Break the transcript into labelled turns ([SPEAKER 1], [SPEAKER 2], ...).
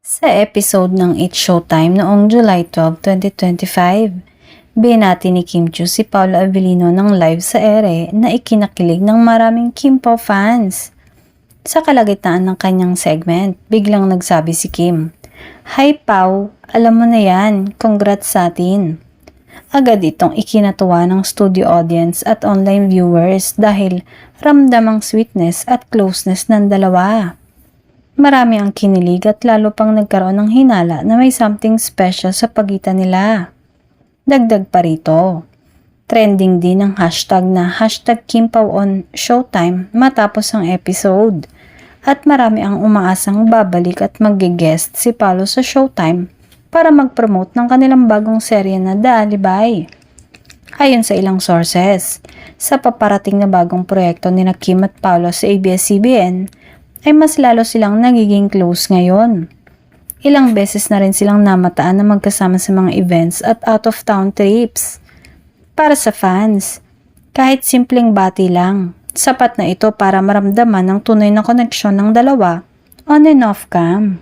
[SPEAKER 1] Sa episode ng It's Showtime noong July 12, 2025, binati ni Kim Chiu si Paolo Avellino ng live sa ere na ikinakilig ng maraming Kim Pao fans. Sa kalagitnaan ng kanyang segment, biglang nagsabi si Kim, "Hi Pao, alam mo na yan, congrats sa atin." Agad itong ikinatuwa ng studio audience at online viewers dahil ramdam ang sweetness at closeness ng dalawa. Marami ang kinilig at lalo pang nagkaroon ng hinala na may something special sa pagitan nila. Dagdag pa rito, trending din ang hashtag na #KimPaoOnShowtime matapos ang episode. At marami ang umaasang babalik at mag-guest si Paolo sa Showtime para mag-promote ng kanilang bagong serye na The Alibay. Ayon sa ilang sources, sa paparating na bagong proyekto ni Kim at Paolo sa ABS-CBN, ay mas lalo silang nagiging close ngayon. Ilang beses na rin silang namataan na magkasama sa mga events at out-of-town trips. Para sa fans, kahit simpleng bati lang, sapat na ito para maramdaman ang tunay na koneksyon ng dalawa on and off cam.